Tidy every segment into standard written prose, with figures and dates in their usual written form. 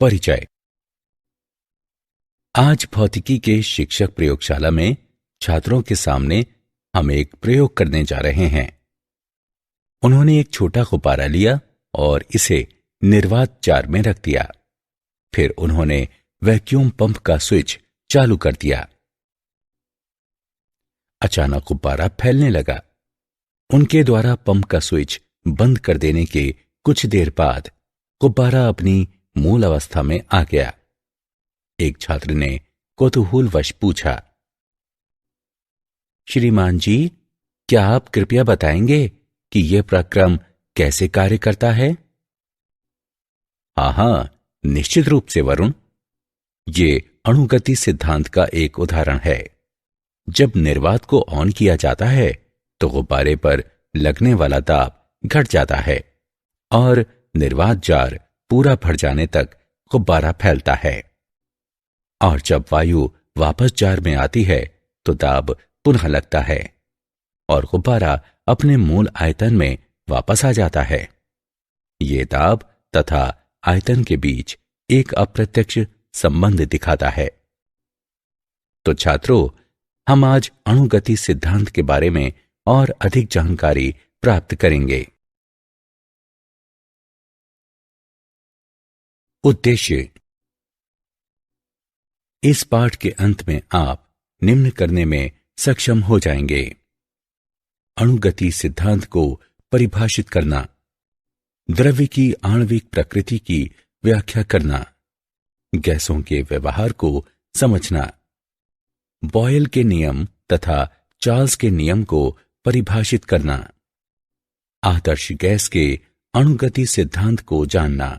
परिचय। आज भौतिकी के शिक्षक प्रयोगशाला में छात्रों के सामने हम एक प्रयोग करने जा रहे हैं। उन्होंने एक छोटा गुब्बारा लिया और इसे निर्वात जार में रख दिया। फिर उन्होंने वैक्यूम पंप का स्विच चालू कर दिया। अचानक गुब्बारा फैलने लगा। उनके द्वारा पंप का स्विच बंद कर देने के कुछ देर बाद गुब्बारा अपनी मूल अवस्था में आ गया। एक छात्र ने कौतूहलवश पूछा, श्रीमान जी, क्या आप कृपया बताएंगे कि यह प्रक्रम कैसे कार्य करता है? हाँ, निश्चित रूप से वरुण। ये अणुगति सिद्धांत का एक उदाहरण है। जब निर्वात को ऑन किया जाता है तो गुब्बारे पर लगने वाला दाब घट जाता है और निर्वात जार पूरा भर जाने तक गुब्बारा फैलता है। और जब वायु वापस जार में आती है तो दाब पुनः लगता है और गुब्बारा अपने मूल आयतन में वापस आ जाता है। ये दाब तथा आयतन के बीच एक अप्रत्यक्ष संबंध दिखाता है। तो छात्रों, हम आज अणुगति सिद्धांत के बारे में और अधिक जानकारी प्राप्त करेंगे। उद्देश्य। इस पाठ के अंत में आप निम्न करने में सक्षम हो जाएंगे। अणुगति सिद्धांत को परिभाषित करना, द्रव्य की आणविक प्रकृति की व्याख्या करना, गैसों के व्यवहार को समझना, बॉयल के नियम तथा चार्ल्स के नियम को परिभाषित करना, आदर्श गैस के अणुगति सिद्धांत को जानना,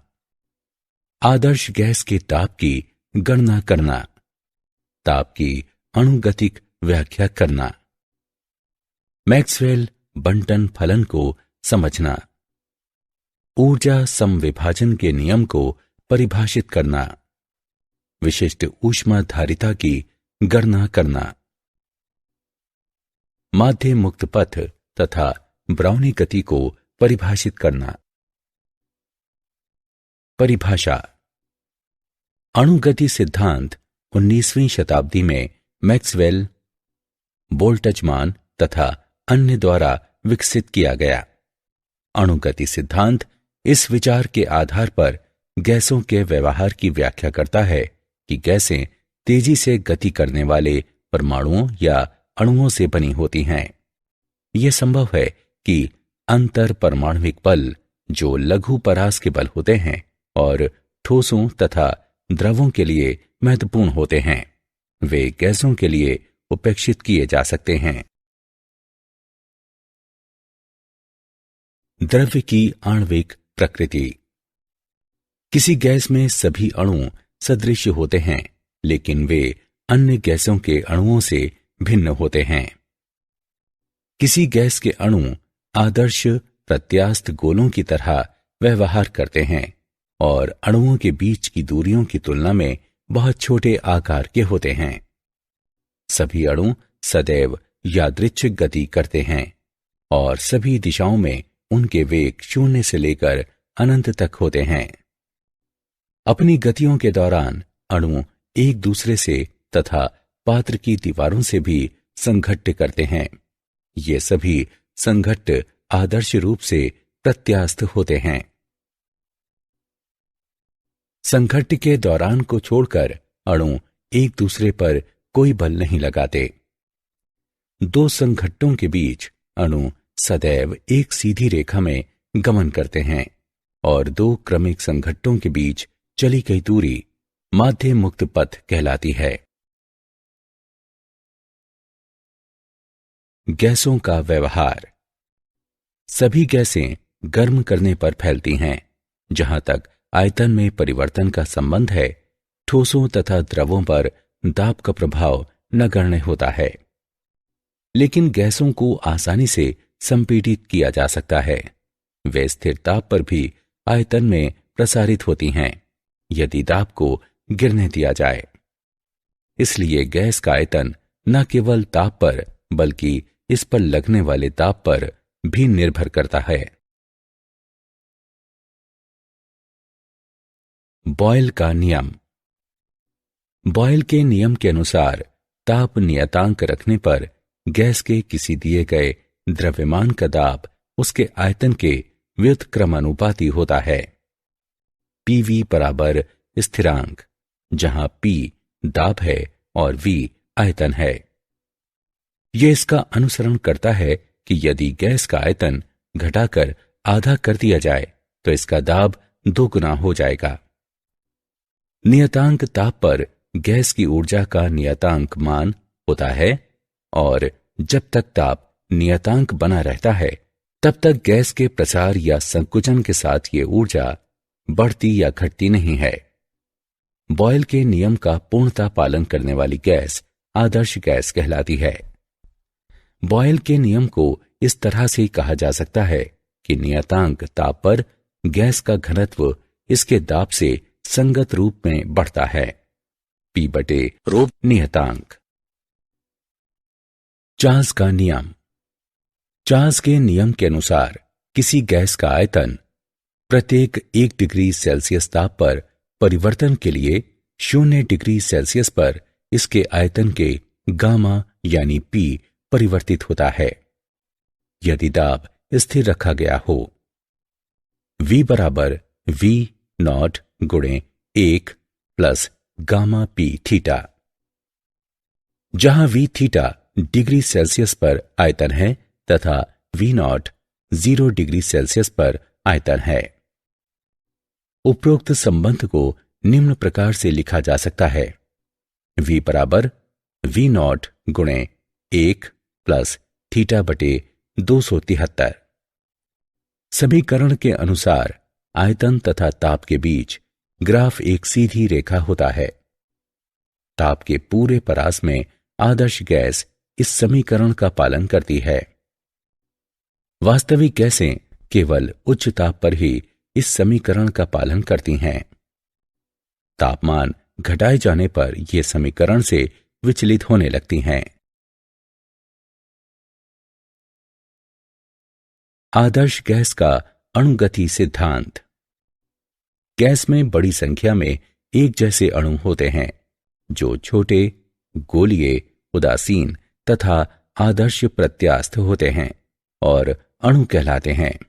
आदर्श गैस के ताप की गणना करना, ताप की अणुगतिक व्याख्या करना, मैक्सवेल बंटन फलन को समझना, ऊर्जा समविभाजन के नियम को परिभाषित करना, विशिष्ट ऊष्माधारिता की गणना करना, माध्य मुक्त पथ तथा ब्राउनी गति को परिभाषित करना। परिभाषा। अणुगति सिद्धांत 19वीं शताब्दी में मैक्सवेल, बोल्ट्जमान तथा अन्य द्वारा विकसित किया गया। अणुगति सिद्धांत इस विचार के आधार पर गैसों के व्यवहार की व्याख्या करता है कि गैसें तेजी से गति करने वाले परमाणुओं या अणुओं से बनी होती हैं। यह संभव है कि अंतर परमाणुविक बल, जो लघु परास के बल होते हैं और ठोसों तथा द्रवों के लिए महत्वपूर्ण होते हैं, वे गैसों के लिए उपेक्षित किए जा सकते हैं। द्रव्य की आणविक प्रकृति। किसी गैस में सभी अणु सदृश होते हैं, लेकिन वे अन्य गैसों के अणुओं से भिन्न होते हैं। किसी गैस के अणु आदर्श प्रत्यास्थ गोलों की तरह व्यवहार करते हैं और अणुओं के बीच की दूरियों की तुलना में बहुत छोटे आकार के होते हैं। सभी अणु सदैव यादृच्छिक गति करते हैं और सभी दिशाओं में उनके वेग 0 से लेकर अनंत तक होते हैं। अपनी गतियों के दौरान अणु एक दूसरे से तथा पात्र की दीवारों से भी संघट्ट करते हैं। ये सभी संघट्ट आदर्श रूप से प्रत्यास्थ होते हैं। संघट्ट के दौरान को छोड़कर अणु एक दूसरे पर कोई बल नहीं लगाते। दो संघट्टों के बीच अणु सदैव एक सीधी रेखा में गमन करते हैं और दो क्रमिक संघट्टों के बीच चली गई दूरी माध्य मुक्त पथ कहलाती है। गैसों का व्यवहार। सभी गैसें गर्म करने पर फैलती हैं। जहां तक आयतन में परिवर्तन का संबंध है, ठोसों तथा द्रवों पर दाब का प्रभाव नगण्य होता है। लेकिन गैसों को आसानी से संपीड़ित किया जा सकता है। वे स्थिर ताप पर भी आयतन में प्रसारित होती हैं यदि दाब को गिरने दिया जाए। इसलिए गैस का आयतन न केवल ताप पर बल्कि इस पर लगने वाले दाब पर भी निर्भर करता है। बॉयल का नियम। बॉयल के नियम के अनुसार ताप नियतांक रखने पर गैस के किसी दिए गए द्रव्यमान का दाब उसके आयतन के व्युत्क्रमानुपाती होता है। पीवी बराबर स्थिरांक, जहां पी दाब है और वी आयतन है। यह इसका अनुसरण करता है कि यदि गैस का आयतन घटाकर आधा कर दिया जाए तो इसका दाब 2 गुना हो जाएगा। नियतांक ताप पर गैस की ऊर्जा का नियतांक मान होता है और जब तक ताप नियतांक बना रहता है तब तक गैस के प्रसार या संकुचन के साथ ये ऊर्जा बढ़ती या घटती नहीं है। बॉयल के नियम का पूर्णतः पालन करने वाली गैस आदर्श गैस कहलाती है। बॉयल के नियम को इस तरह से कहा जा सकता है कि नियतांक ताप पर गैस का घनत्व इसके दाब से संगत रूप में बढ़ता है। P बटे ρ नियतांक। चार्ल्स का नियम। चार्ल्स के नियम के अनुसार किसी गैस का आयतन प्रत्येक 1 डिग्री सेल्सियस ताप पर परिवर्तन के लिए 0 डिग्री सेल्सियस पर इसके आयतन के गामा यानी P परिवर्तित होता है यदि दाब स्थिर रखा गया हो। V बराबर V नॉट गुणे 1 प्लस गामा P थीटा, जहां V थीटा डिग्री सेल्सियस पर आयतन है तथा V नॉट 0 डिग्री सेल्सियस पर आयतन है। उपरोक्त संबंध को निम्न प्रकार से लिखा जा सकता है। V बराबर V नॉट गुणे 1 प्लस थीटा बटे 273। समीकरण के अनुसार आयतन तथा ताप के बीच ग्राफ एक सीधी रेखा होता है। ताप के पूरे परास में आदर्श गैस इस समीकरण का पालन करती है। वास्तविक गैसें केवल उच्च ताप पर ही इस समीकरण का पालन करती हैं। तापमान घटाए जाने पर यह समीकरण से विचलित होने लगती हैं। आदर्श गैस का अणुगति सिद्धांत। गैस में बड़ी संख्या में एक जैसे अणु होते हैं जो छोटे, गोलीय, उदासीन तथा आदर्श प्रत्यास्थ होते हैं और अणु कहलाते हैं।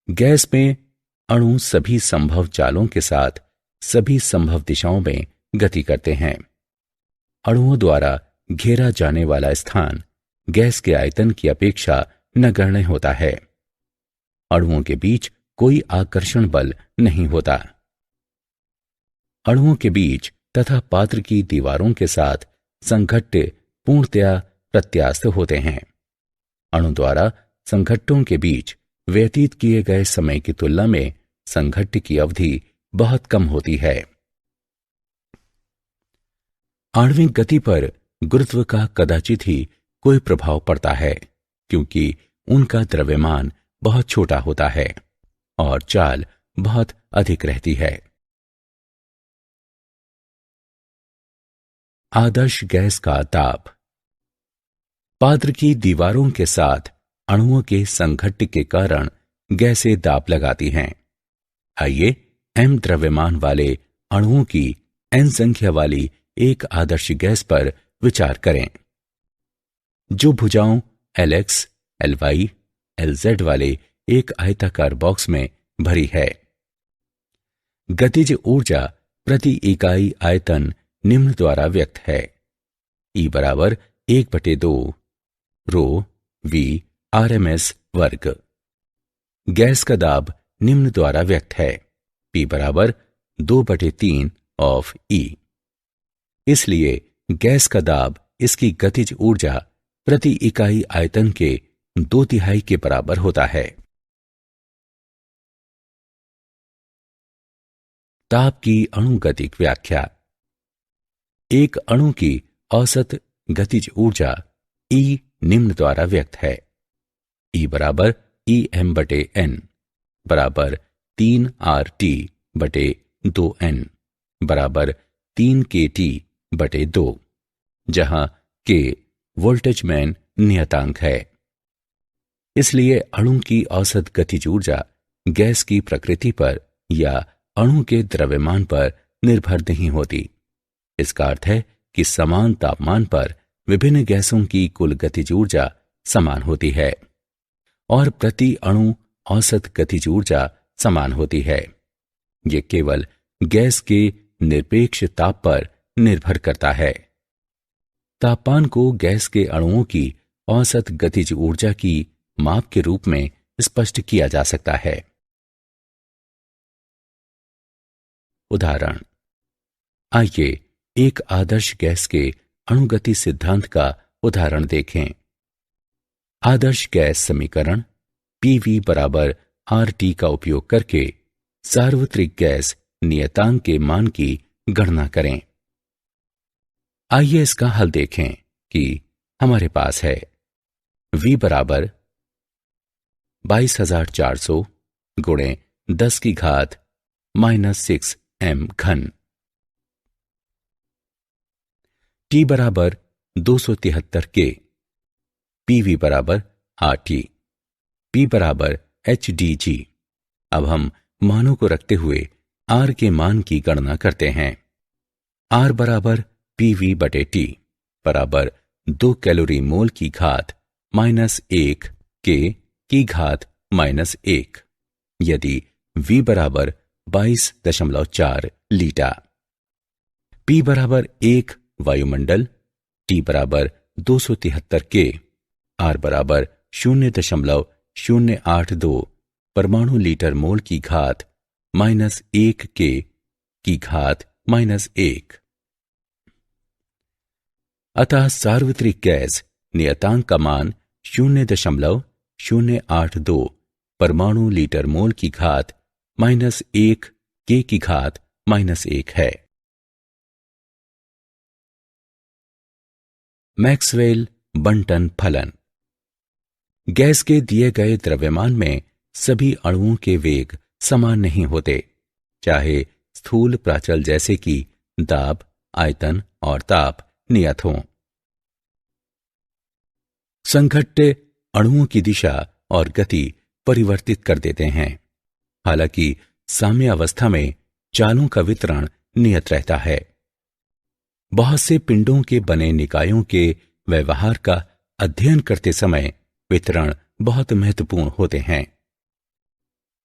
गैस में अणु सभी संभव चालों के साथ सभी संभव दिशाओं में गति करते हैं। अणुओं द्वारा घेरा जाने वाला स्थान गैस के आयतन की अपेक्षा नगण्य होता है। अणुओं के बीच कोई आकर्षण बल नहीं होता। अणुओं के बीच तथा पात्र की दीवारों के साथ संघट्ट पूर्णतया प्रत्यास्थ होते हैं। अणु द्वारा संघट्टों के बीच व्यतीत किए गए समय की तुलना में संघट्ट की अवधि बहुत कम होती है। आणविक गति पर गुरुत्व का कदाचित ही कोई प्रभाव पड़ता है क्योंकि उनका द्रव्यमान बहुत छोटा होता है और चाल बहुत अधिक रहती है। आदर्श गैस का ताप। पात्र की दीवारों के साथ अणुओं के संघट्ट के कारण गैसें दाब लगाती हैं। आइए m द्रव्यमान वाले अणुओं की n संख्या वाली एक आदर्श गैस पर विचार करें जो भुजाओं Lx, Ly, Lz वाले एक आयताकार बॉक्स में भरी है। गतिज ऊर्जा प्रति इकाई आयतन निम्न द्वारा व्यक्त है। E बराबर 1/2 रो V RMS वर्ग। गैस का दाब निम्न द्वारा व्यक्त है। P बराबर 2/3 ऑफ E। इसलिए गैस का दाब इसकी गतिज ऊर्जा प्रति इकाई आयतन के 2/3 के बराबर होता है। ताप की अणुगतिक व्याख्या। एक अणु की औसत गतिज ऊर्जा E निम्न द्वारा व्यक्त है। E बराबर Em/n बराबर 3RT/2n बराबर 3kT/2, जहां K वोल्टेजमैन नियतांक है। इसलिए अणु की औसत गतिज ऊर्जा गैस की प्रकृति पर या अणु के द्रव्यमान पर निर्भर नहीं होती। इसका अर्थ है कि समान तापमान पर विभिन्न गैसों की कुल गतिज ऊर्जा समान होती है और प्रति अणु औसत गतिज ऊर्जा समान होती है। यह केवल गैस के निरपेक्ष ताप पर निर्भर करता है। तापमान को गैस के अणुओं की औसत गतिज ऊर्जा की माप के रूप में स्पष्ट किया जा सकता है। उदाहरण, आइए एक आदर्श गैस के अणुगति सिद्धांत का उदाहरण देखें। आदर्श गैस समीकरण PV बराबर RT का उपयोग करके सार्वत्रिक गैस नियतांक के मान की गणना करें। आइए इसका हल देखें कि हमारे पास है V बराबर 22,400 गुणे 10 की घात -6 m घन, T बराबर 273 K, PV बराबर RT, P बराबर HDG। अब हम मानों को रखते हुए R के मान की गणना करते हैं। R बराबर PV बटे T बराबर 2 कैलोरी मोल की घात -1 K की घात -1, यदि V बराबर 22.4 लीटर। P बराबर 1 वायुमंडल, T बराबर 273 K, R बराबर 0.082 परमाणु लीटर मोल की घात -1 K की घात -1। अतः सार्वत्रिक गैस नियतांक का मान 0.082 परमाणु लीटर मोल की घात -1 K की घात -1 है। मैक्सवेल बंटन फलन। गैस के दिए गए द्रव्यमान में सभी अणुओं के वेग समान नहीं होते, चाहे स्थूल प्राचल जैसे कि दाब, आयतन और ताप नियत हों। संघट्य अणुओं की दिशा और गति परिवर्तित कर देते हैं। हालांकि साम्यावस्था में चालों का वितरण नियत रहता है। बहुत से पिंडों के बने निकायों के व्यवहार का अध्ययन करते समय वितरण बहुत महत्वपूर्ण होते हैं।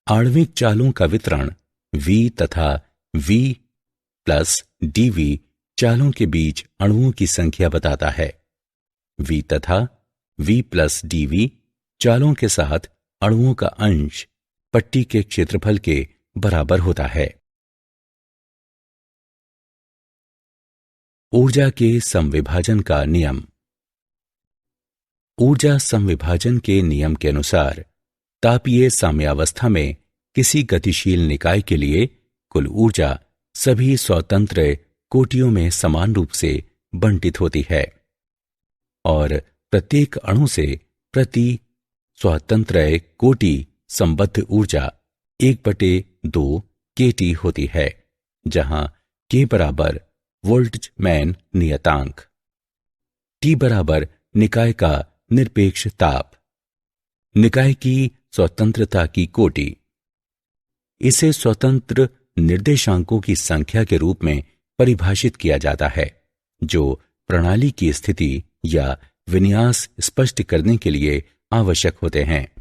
आणविक चालों का वितरण V तथा V प्लस dV चालों के बीच अणुओं की संख्या बताता है। V तथा V प्लस dV चालों के साथ अणुओं का अंश पट्टी के क्षेत्रफल के बराबर होता है। ऊर्जा के समविभाजन का नियम। ऊर्जा समविभाजन के नियम के अनुसार तापीय साम्यावस्था में किसी गतिशील निकाय के लिए कुल ऊर्जा सभी स्वतंत्र कोटियों में समान रूप से बंटित होती है और प्रत्येक अणु से प्रति स्वतंत्र कोटि संबद्ध ऊर्जा 1/2 kT होती है, जहां K बराबर वोल्टजमैन नियतांक, T बराबर निकाय का निरपेक्ष ताप, निकाय की स्वतंत्रता की कोटि। इसे स्वतंत्र निर्देशांकों की संख्या के रूप में परिभाषित किया जाता है, जो प्रणाली की स्थिति या विन्यास स्पष्ट करने के लिए आवश्यक होते हैं।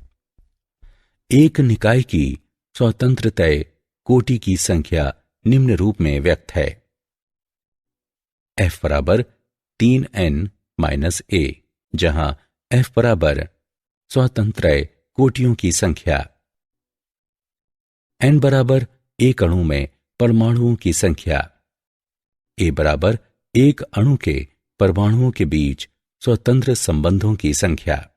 एक निकाय की स्वतंत्रता कोटि की संख्या निम्न रूप में व्यक्त है। F बराबर 3n-a, जहां F बराबर स्वतंत्र कोटियों की संख्या, n बराबर एक अणु में परमाणुओं की संख्या, a बराबर एक अणु के परमाणुओं के बीच स्वतंत्र संबंधों की संख्या।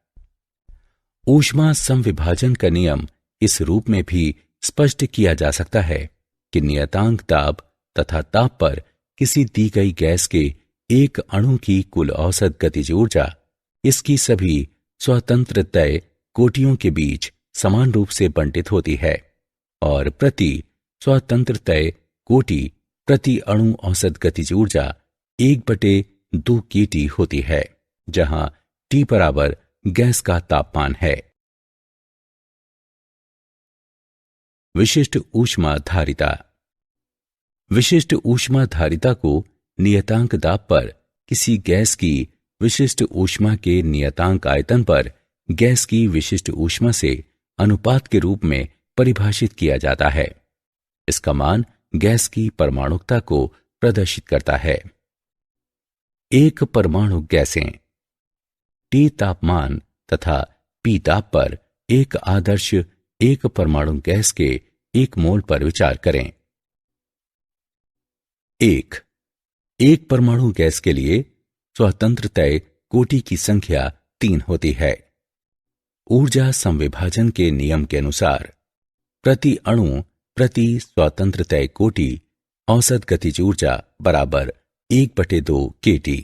ऊष्मा समविभाजन का नियम इस रूप में भी स्पष्ट किया जा सकता है कि नियतांक दाब तथा ताप पर किसी दी गई गैस के एक अणु की कुल औसत गतिज ऊर्जा इसकी सभी स्वतंत्र कोटियों के बीच समान रूप से बंटित होती है और प्रति स्वतंत्र कोटि प्रति अणु औसत गतिज ऊर्जा 1/2 kT होती है, जहां T बराबर गैस का तापमान है। विशिष्ट ऊष्मा धारिता। विशिष्ट ऊष्माधारिता को नियतांक दाब पर किसी गैस की विशिष्ट ऊष्मा के नियतांक आयतन पर गैस की विशिष्ट ऊष्मा से अनुपात के रूप में परिभाषित किया जाता है। इसका मान गैस की परमाणुकता को प्रदर्शित करता है। एक परमाणु गैसें T तापमान तथा P ताप पर एक आदर्श एक परमाणु गैस के 1 मोल पर विचार करें। एक परमाणु गैस के लिए स्वतंत्र तय कोटि की संख्या 3 होती है। ऊर्जा संविभाजन के नियम के अनुसार प्रति अणु प्रति स्वतंत्र तय कोटि औसत गतिज ऊर्जा बराबर 1/2 kT।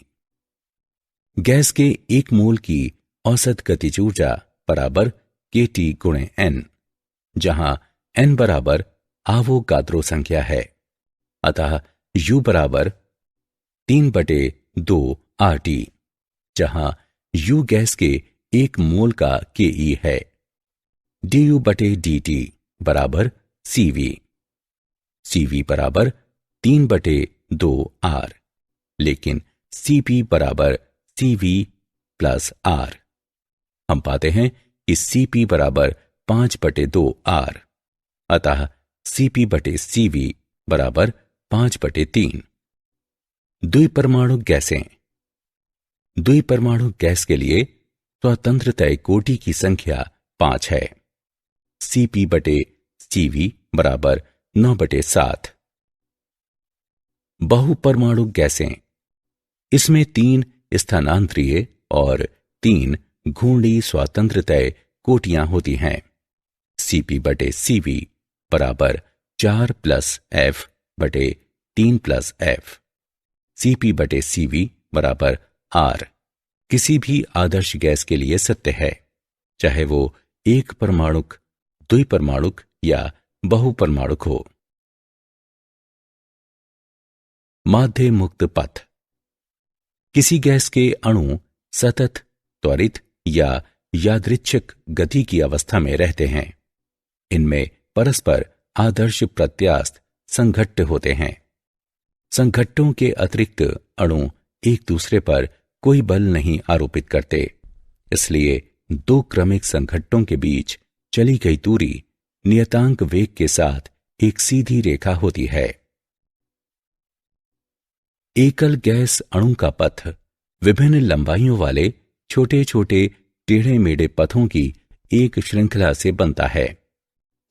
गैस के 1 मोल की औसत गतिज ऊर्जा बराबर kT गुणे n, जहां n बराबर आवोगाद्रो संख्या है। अतः U बराबर 3/2 RT, जहां U गैस के 1 मोल का Ke है। du/dt बराबर CV, CV बराबर 3/2 R, लेकिन Cp बराबर CV प्लस R। हम पाते हैं कि Cp बराबर 5/2 R, अतः Cp/CV बराबर 5/3। द्विपरमाणु गैसें द्विपरमाणु गैस के लिए स्वतंत्र तय कोटि की संख्या 5 है। Cp/CV बराबर 9/7। बहुपरमाणु गैसें, इसमें 3 स्थानांतरीय और 3 घूर्णी स्वतंत्र तय कोटियां होती हैं। Cp/CV बराबर 4 + F/3 + F। Cp/CV बराबर R किसी भी आदर्श गैस के लिए सत्य है, चाहे वो एक परमाणुक, द्विपरमाणुक या बहुपरमाणुक हो। माध्य मुक्त पथ। किसी गैस के अणु सतत, त्वरित या यादृच्छिक गति की अवस्था में रहते हैं। इनमें परस्पर आदर्श प्रत्यास्थ संघट्ट होते हैं। संघट्टों के अतिरिक्त अणु एक दूसरे पर कोई बल नहीं आरोपित करते, इसलिए 2 क्रमिक संघट्टों के बीच चली गई दूरी नियतांक वेग के साथ एक सीधी रेखा होती है। एकल गैस अणु का पथ विभिन्न लंबाइयों वाले छोटे छोटे टेढ़े मेढ़े पथों की एक श्रृंखला से बनता है।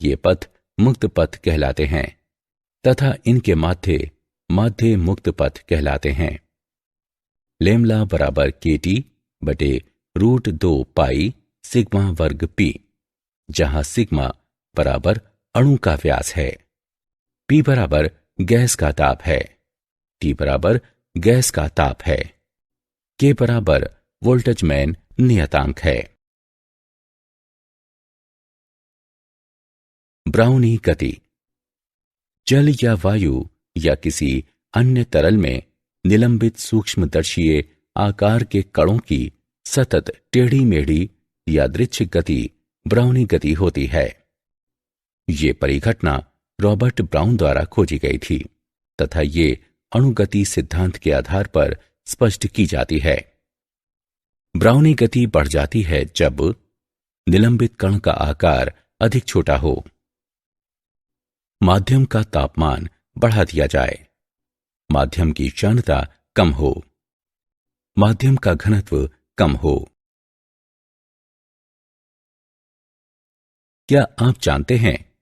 ये पथ मुक्त पथ कहलाते हैं तथा इनके माध्य मुक्त पथ कहलाते हैं। लेमला बराबर kT/√2 पाई सिग्मा वर्ग P, जहां सिग्मा बराबर अणु का व्यास है, P बराबर गैस का ताप है, T बराबर गैस का ताप है, K बराबर वोल्टेजमैन नियतांक है। ब्राउनी गति। जल या वायु या किसी अन्य तरल में निलंबित सूक्ष्मदर्शीय आकार के कणों की सतत टेढ़ी मेढ़ी यादृच्छिक गति ब्राउनी गति होती है। ये परिघटना रॉबर्ट ब्राउन द्वारा खोजी गई थी तथा ये अणुगति सिद्धांत के आधार पर स्पष्ट की जाती है। ब्राउनी गति बढ़ जाती है जब निलंबित कण का आकार अधिक छोटा हो, माध्यम का तापमान बढ़ा दिया जाए, माध्यम की क्षणता कम हो, माध्यम का घनत्व कम हो। क्या आप जानते हैं,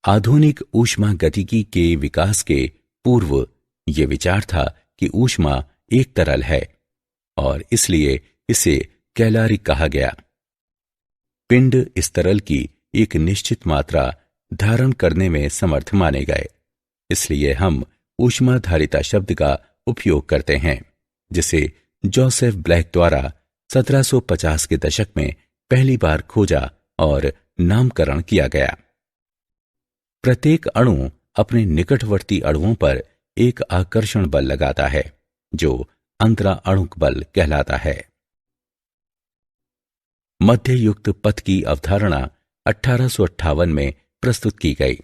आधुनिक ऊष्मागतिकी के विकास के पूर्व यह विचार था कि ऊष्मा एक तरल है और इसलिए इसे कैलारी कहा गया। पिंड इस तरल की एक निश्चित मात्रा धारण करने में समर्थ माने गए, इसलिए हम ऊष्माधारिता शब्द का उपयोग करते हैं, जिसे जोसेफ ब्लैक द्वारा 1750 के दशक में पहली बार खोजा और नामकरण किया गया। प्रत्येक अणु अपने निकटवर्ती अणुओं पर एक आकर्षण बल लगाता है जो अंतरा अणुक बल कहलाता है। मध्ययुक्त पथ की अवधारणा 1858 में प्रस्तुत की गई।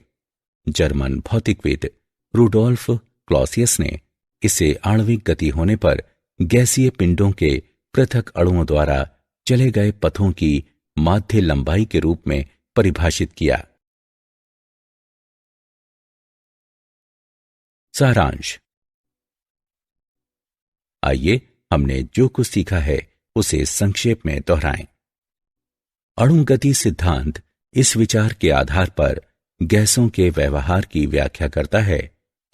जर्मन भौतिकविद रुडोल्फ क्लॉसियस ने इसे आणविक गति होने पर गैसीय पिंडों के पृथक अणुओं द्वारा चले गए पथों की माध्य लंबाई के रूप में परिभाषित किया। सारांश। आइए हमने जो कुछ सीखा है उसे संक्षेप में दोहराएं। अणुगति सिद्धांत इस विचार के आधार पर गैसों के व्यवहार की व्याख्या करता है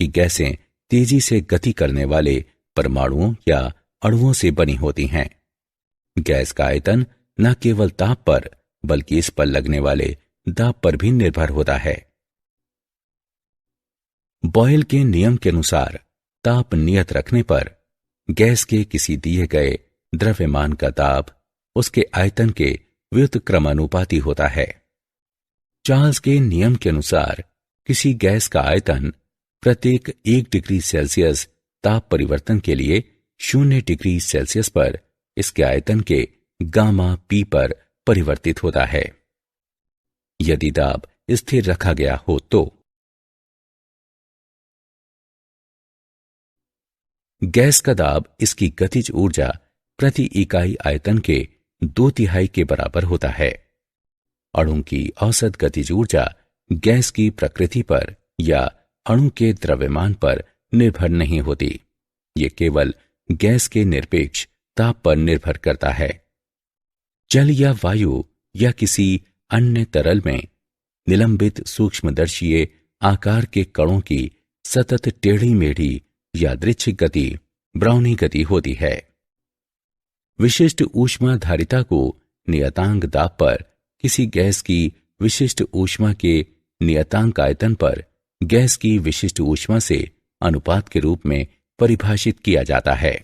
कि गैसें तेजी से गति करने वाले परमाणुओं या अणुओं से बनी होती हैं। गैस का आयतन न केवल ताप पर बल्कि इस पर लगने वाले दाब पर भी निर्भर होता है। बॉयल के नियम के अनुसार ताप नियत रखने पर गैस के किसी दिए गए द्रव्यमान का ताप उसके आयतन के व्युत्क्रमानुपाती होता है। चार्ल्स के नियम के अनुसार किसी गैस का आयतन प्रत्येक 1 डिग्री सेल्सियस ताप परिवर्तन के लिए 0 डिग्री सेल्सियस पर इसके आयतन के गामा पी पर परिवर्तित होता है। यदि दाब स्थिर रखा गया हो तो गैस का दाब इसकी गतिज ऊर्जा प्रति इकाई आयतन के 2/3 के बराबर होता है। अणु की औसत गतिज ऊर्जा गैस की प्रकृति पर या अणु के द्रव्यमान पर निर्भर नहीं होती। ये केवल गैस के निरपेक्ष ताप पर निर्भर करता है। जल या वायु या किसी अन्य तरल में निलंबित सूक्ष्मदर्शीय आकार के कणों की सतत टेढ़ी मेढ़ी यादृच्छिक गति ब्राउनी गति होती है। विशिष्ट ऊष्माधारिता को नियतांक दाब पर किसी गैस की विशिष्ट ऊष्मा के नियतांक आयतन पर गैस की विशिष्ट ऊष्मा से अनुपात के रूप में परिभाषित किया जाता है।